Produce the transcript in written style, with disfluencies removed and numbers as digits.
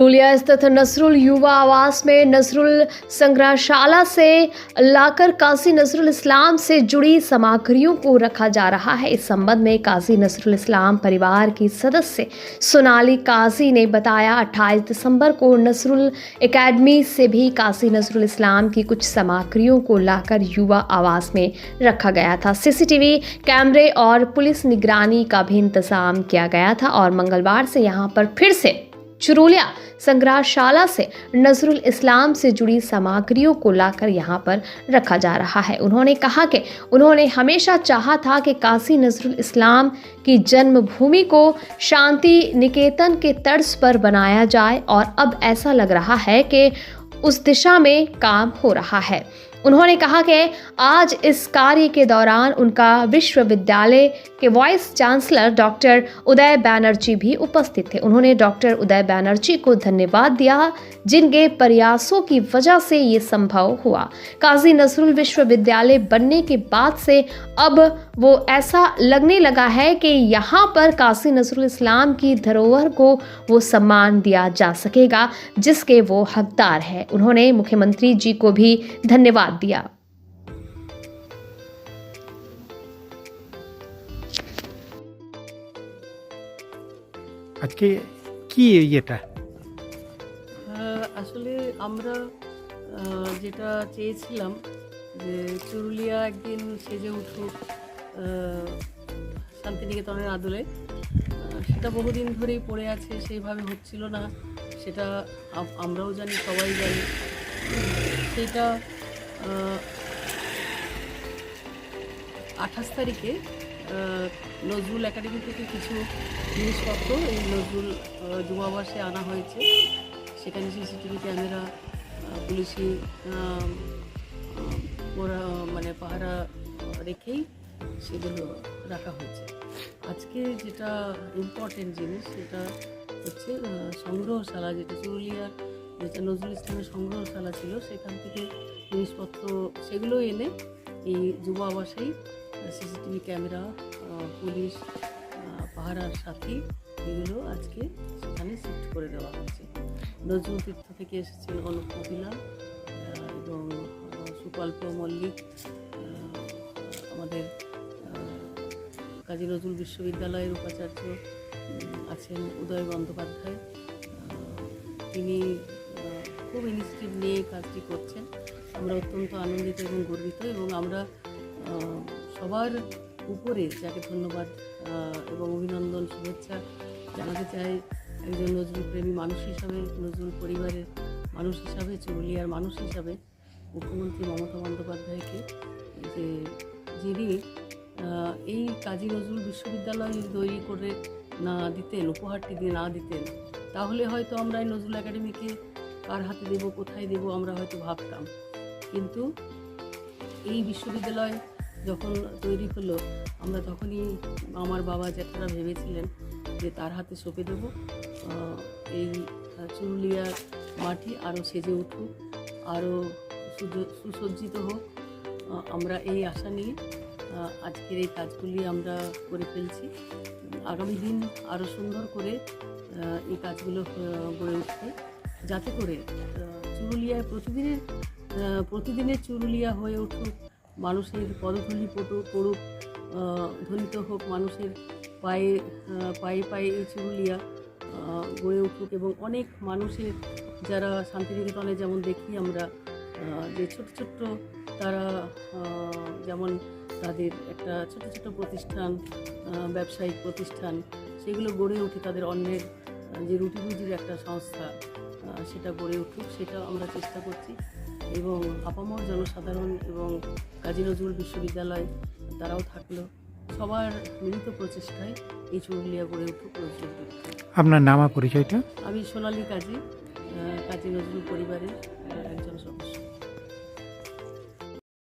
पुलिया स्थित नसरुल युवा आवास में नसरुल संग्रहशाला से लाकर काजी नसरुल इस्लाम से जुड़ी सामग्रियों को रखा जा रहा है। इस संबंध में काजी नसरुल इस्लाम परिवार की सदस्य सोनाली काजी ने बताया, 28 दिसंबर को नसरुल एकेडमी से भी काजी नसरुल इस्लाम की कुछ सामग्रियों को लाकर युवा आवास में रखा गया था। सीसीटीवी कैमरे और पुलिस निगरानी का भी इंतजाम किया गया था और मंगलवार से यहां पर फिर से चुरुलिया संग्रहशाला से नसरुल इस्लाम से जुड़ी सामग्रियों को लाकर यहां पर रखा जा रहा है। उन्होंने कहा कि उन्होंने हमेशा चाहा था कि काजी नसरुल इस्लाम की जन्मभूमि को शांति निकेतन के तर्ज पर बनाया जाए और अब ऐसा लग रहा है कि उस दिशा में काम हो रहा है। उन्होंने कहा कि आज इस कार्य के दौरान उनका विश्वविद्यालय के वाइस चांसलर डॉक्टर उदय बैनर्जी भी उपस्थित थे। उन्होंने डॉक्टर उदय बैनर्जी को धन्यवाद दिया, जिनके प्रयासों की वजह से ये संभव हुआ। काजी नसरुल विश्वविद्यालय बनने के बाद से अब वो ऐसा लगने लगा है कि यहाँ पर काजी नसरुल इस्लाम की धरोहर को वो सम्मान दिया जा सकेगा जिसके वो हकदार है। उन्होंने मुख्यमंत्री जी को भी धन्यवाद दिया। আজকে কি এটা আসলে আমরা যেটা চেয়েছিলাম যে চুরুলিয়া একদিন সেজে উঠুক শান্তিনিকেতনের আদলে, সেটা বহুদিন ধরেই পড়ে আছে, সেইভাবে হচ্ছিল না, সেটা আমরাও জানি, সবাই জানি। সেটা 28 তারিখে নজরুল একাডেমি থেকে কিছু জিনিসপত্র এই নজরুল যুবাবাসে আনা হয়েছে। সেখানে সিসিটিভি ক্যামেরা, পুলিশি পাহারা রেখেই সেগুলো রাখা হয়েছে। আজকে যেটা ইম্পর্টেন্ট জিনিস সেটা হচ্ছে সংগ্রহশালা, যেটা চুরুলিয়ার যেটা নজরুল ইসলামের সংগ্রহশালা ছিল, সেখান থেকে জিনিসপত্র সেগুলো এনে এই যুব আবাসেই সিসিটিভি ক্যামেরা, পুলিশ পাহারার সাথে এগুলো আজকে সেখানে শিফট করে দেওয়া হচ্ছে। নজরুল তীর্থ থেকে এসেছেন অনুপ মতিলাল এবং সুকল্প মল্লিক, আমাদের কাজী নজরুল বিশ্ববিদ্যালয়ের উপাচার্য আছেন উদয় বন্দ্যোপাধ্যায়। তিনি খুব ইনিশিয়েটিভ নিয়ে কাজটি করছেন। আমরা অত্যন্ত আনন্দিত এবং গর্বিত, এবং আমরা সবার উপরে যাকে ধন্যবাদ এবং অভিনন্দন, শুভেচ্ছা জানাতে চাই একজন নজরুল প্রেমী মানুষ হিসাবে, নজরুল পরিবারের মানুষ হিসাবে, চুরুলিয়ার মানুষ হিসাবে মুখ্যমন্ত্রী মমতা বন্দ্যোপাধ্যায়কে, যে যিনি এই কাজী নজরুল বিশ্ববিদ্যালয় তৈরি করে না দিতেন, উপহারটি দিয়ে না দিতেন, তাহলে হয়তো আমরা এই নজরুল একাডেমিকে কার হাতে দেব, কোথায় দেব, আমরা হয়তো ভাবতাম। কিন্তু এই বিশ্ববিদ্যালয় যখন তৈরি হলো, আমরা তখনই আমার বাবা জ্যাঠারা ভেবেছিলেন যে তার হাতে সঁপে দেব, এই চুরুলিয়ার মাটি আরও সেজে উঠুক, আরও সুসজ্জিত হোক। আমরা এই আশা নিয়ে আজকের এই কাজগুলি আমরা করে ফেলছি। আগামী দিন আরও সুন্দর করে এই কাজগুলো গড়ে উঠবে, যাতে করে চুরুলিয়ায় প্রতিদিনের চুরুলিয়া হয়ে উঠুক, মানুষের পদধূলি পড়ুক, ধ্বনিত হোক, মানুষের পায়ে পায়ে পায়ে এই চুরুলিয়া গড়ে উঠুক, এবং অনেক মানুষের যারা শান্তিনিকেতনে যেমন দেখি আমরা যে ছোট তারা যেমন তাদের একটা ছোট প্রতিষ্ঠান, ব্যবসায়িক প্রতিষ্ঠান, সেগুলো গড়ে উঠে তাদের অন্যের যে রুটিরুজির একটা সংস্থা, সেটা গড়ে উঠুক, সেটা আমরা চেষ্টা করছি। এবং আপামর জনসাধারণ এবং কাজী নজরুল বিশ্ববিদ্যালয় তারাও থাকলো, সবার মিলিত প্রচেষ্টায় এই চুরুলিয়া গড়ে উঠুক নজরুল তীর্থ। আপনার নাম আর পরিচয়টা? আমি সোনালী কাজী, কাজী নজরুল পরিবারের একজন সদস্য।